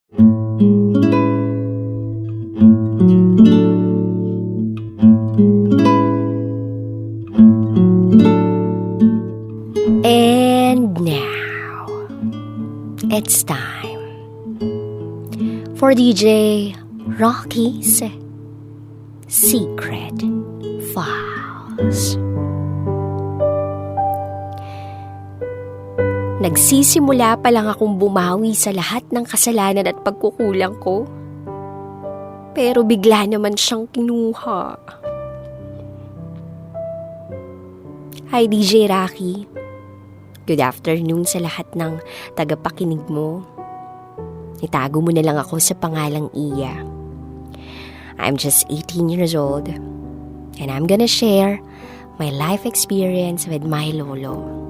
And now, it's time for DJ Raqi's Secret Files. Nagsisimula pa lang akong bumawi sa lahat ng kasalanan at pagkukulang ko. Pero bigla naman siyang kinuha. Hi DJ Raqi. Good afternoon sa lahat ng tagapakinig mo. Itago mo na lang ako sa pangalang Iyah. I'm just 18 years old and I'm gonna share my life experience with my lolo.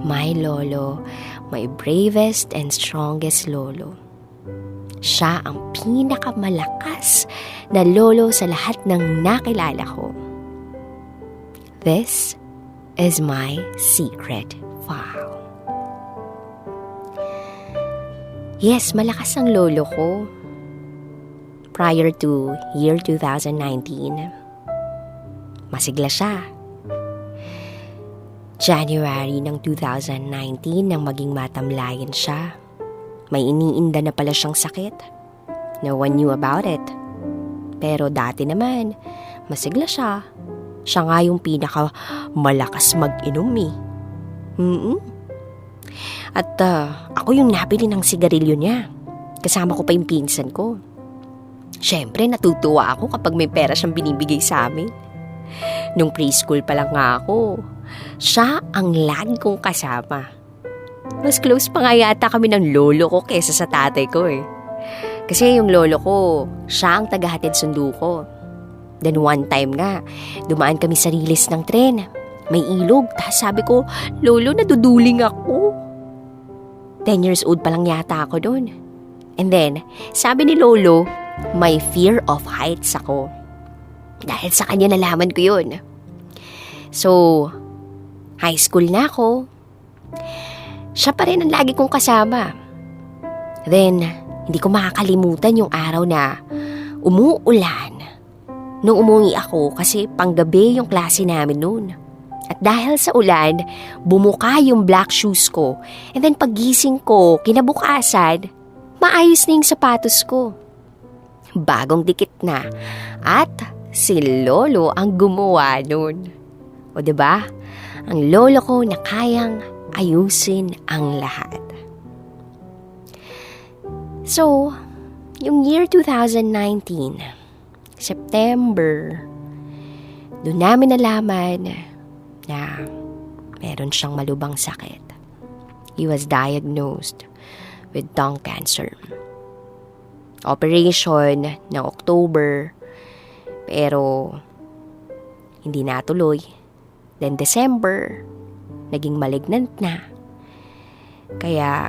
My lolo, my bravest and strongest lolo. Siya ang pinakamalakas na lolo sa lahat ng nakilala ko. This is my secret file. Yes, malakas ang lolo ko. Prior to year 2019, masigla siya. January ng 2019 nang maging matamlayan siya. May iniinda na pala siyang sakit. No one knew about it. Pero dati naman, masigla siya. Siya nga yung pinakamalakas mag-inom eh. At ako yung nabili ng sigarilyo niya. Kasama ko pa yung pinsan ko. Siyempre, natutuwa ako kapag may pera siyang binibigay sa amin. Nung preschool pa lang nga ako, siya ang lagi kong kasama. Mas close pa nga yata kami ng lolo ko kesa sa tatay ko eh. Kasi yung lolo ko, siya ang tagahatid sundo ko. Then one time nga, dumaan kami sa rilis ng tren. May ilog, tapos sabi ko, lolo, naduduling ako. 10 years old pa lang yata ako doon. And then, sabi ni lolo, may fear of heights ako. Dahil sa kanya nalaman ko yun. So, high school na ako. Siya pa rin ang lagi kong kasama. Then, hindi ko makakalimutan yung araw na umuulan. Nung umuwi ako kasi panggabi yung klase namin noon. At dahil sa ulan, bumuka yung black shoes ko. And then paggising ko, kinabukasan, maayos na yung sapatos ko. Bagong dikit na. At si lolo ang gumawa nun. O diba? Ang lolo ko na kayang ayusin ang lahat. So, yung year 2019, September, doon namin nalaman na meron siyang malubhang sakit. He was diagnosed with tongue cancer. Operation ng October, pero hindi natuloy. Then December, naging malignant na. Kaya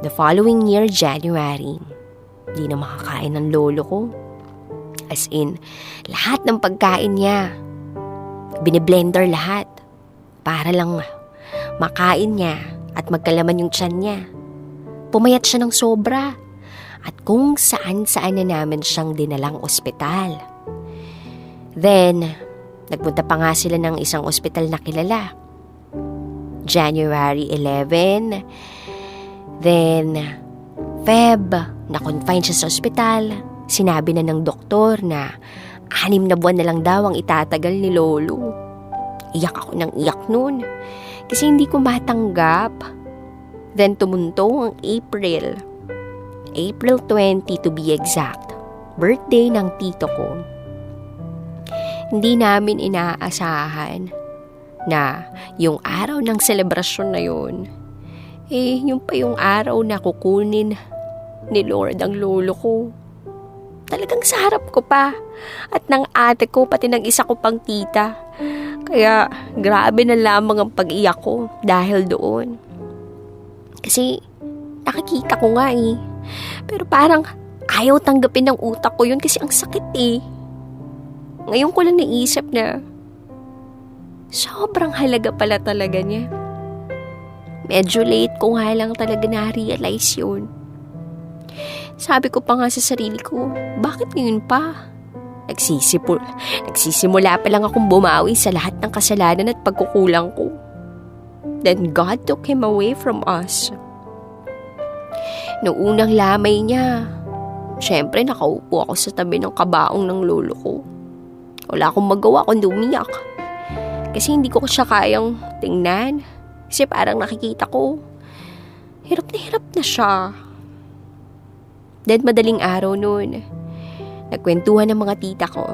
the following year, January, hindi na makakain ng lolo ko. As in, lahat ng pagkain niya, biniblender lahat para lang makain niya at magkalaman yung tiyan niya. Pumayat siya ng sobra. At kung saan-saan na namin siyang dinalang ospital. Then, nagpunta pa nga sila ng isang ospital na kilala. January 11. Then, Feb, na-confine siya sa ospital. Sinabi na ng doktor na 6 na buwan na lang daw ang itatagal ni lolo. Iyak ako ng iyak noon. Kasi hindi ko matanggap. Then, tumunto ang April 20 to be exact, birthday ng tito ko. Hindi namin inaasahan na yung araw ng selebrasyon na yun, yung pa yung araw na kukunin ni Lord ang lolo ko. Talagang sa harap ko pa, at ng ate ko, pati ng isa ko pang tita. Kaya grabe na lamang ang pag-iyak ko dahil doon. Kasi nakikita ko nga pero parang ayaw tanggapin ng utak ko yun kasi ang sakit Ngayon ko lang naisip na sobrang halaga pala talaga niya. Medyo late ko nga lang talaga na-realize yun. Sabi ko pa nga sa sarili ko, bakit ngayon pa? Nagsisimula pa lang akong bumawi sa lahat ng kasalanan at pagkukulang ko. Then God took him away from us. Noong unang lamay niya, syempre nakaupo ako sa tabi ng kabaong ng lolo ko. Wala akong magawa kundi umiyak. Kasi hindi ko siya kayang tingnan. Kasi parang nakikita ko, hirap na siya. Then madaling araw noon, nagkwentuhan ng mga tita ko.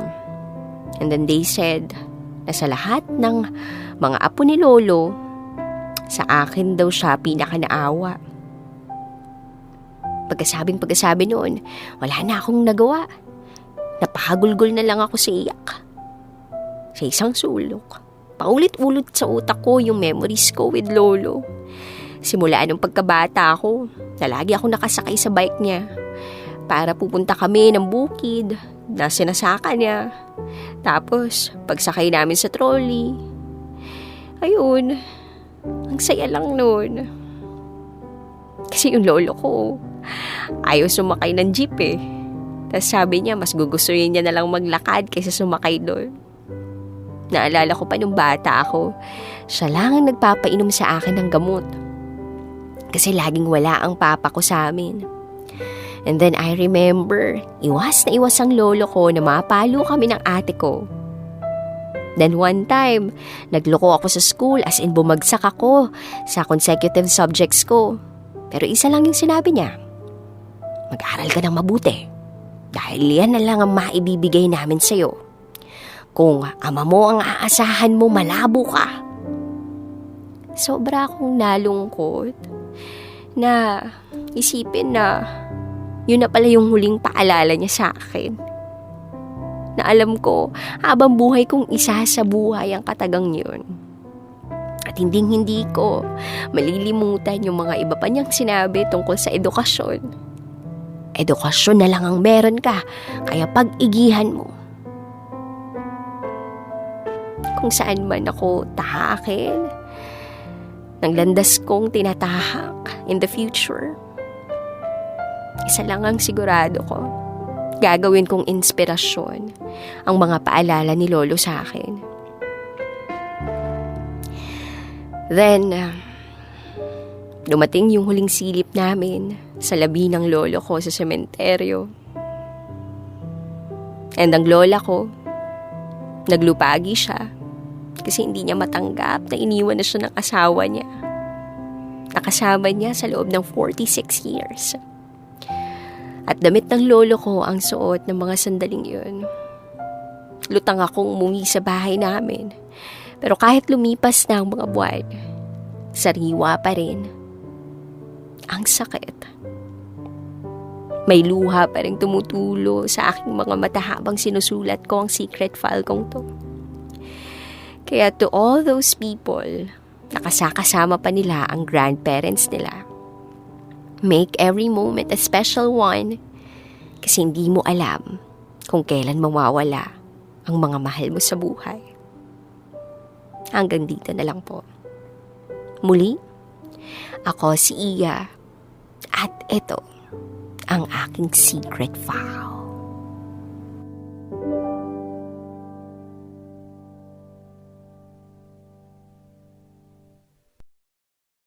And then they said na sa lahat ng mga apo ni lolo, sa akin daw siya pinakanaawa. Pagkasabi noon, wala na akong nagawa. Napahagulgol na lang ako sa iyak. Sa isang sulok, paulit-ulit sa utak ko yung memories ko with lolo. Simula nung pagkabata ako, na lagi ako nakasakay sa bike niya para pupunta kami ng bukid na sinasaka niya. Tapos, pagsakay namin sa trolley, ayun, ang saya lang noon. Kasi yung lolo ko, ayaw sumakay ng jeep eh. Tapos sabi niya, mas gugustuhin niya na lang maglakad kaysa sumakay doon. Naalala ko pa nung bata ako, siya lang ang nagpapainom sa akin ng gamot. Kasi laging wala ang papa ko sa amin. And then I remember, iwas na iwas ang lolo ko na mapalo kami ng ate ko. Then one time, nagloko ako sa school as in bumagsak ako sa consecutive subjects ko. Pero isa lang yung sinabi niya, mag-aral ka ng mabuti dahil yan na lang ang maibibigay namin sa'yo. Kung ama mo ang aasahan mo, malabo ka. Sobra akong nalungkot na isipin na yun na pala yung huling paalala niya sa akin. Na alam ko, habang buhay kong isa sa buhay ang katagang yun. At hindi ko malilimutan yung mga iba pa niyang sinabi tungkol sa edukasyon. Edukasyon na lang ang meron ka, kaya pag-igihan mo. Kung saan man ako tahakin, ng landas kong tinatahak in the future, isa lang ang sigurado ko, gagawin kong inspirasyon ang mga paalala ni lolo sa akin. Then, dumating yung huling silip namin sa labi ng lolo ko sa sementeryo. And ang lola ko, naglupagi siya kasi hindi niya matanggap na iniwan na siya ng asawa niya. Nakasama niya sa loob ng 46 years. At damit ng lolo ko ang suot ng mga sandaling yun. Lutang akong umuwi sa bahay namin. Pero kahit lumipas na ang mga buwan, sariwa pa rin ang sakit. May luha pa rin tumutulo sa aking mga mata habang sinusulat ko ang secret file kong to. Kaya to all those people, nakasakasama pa nila ang grandparents nila. Make every moment a special one kasi hindi mo alam kung kailan mawawala ang mga mahal mo sa buhay. Hanggang dito na lang po. Muli, ako si Iyah at ito ang aking secret file.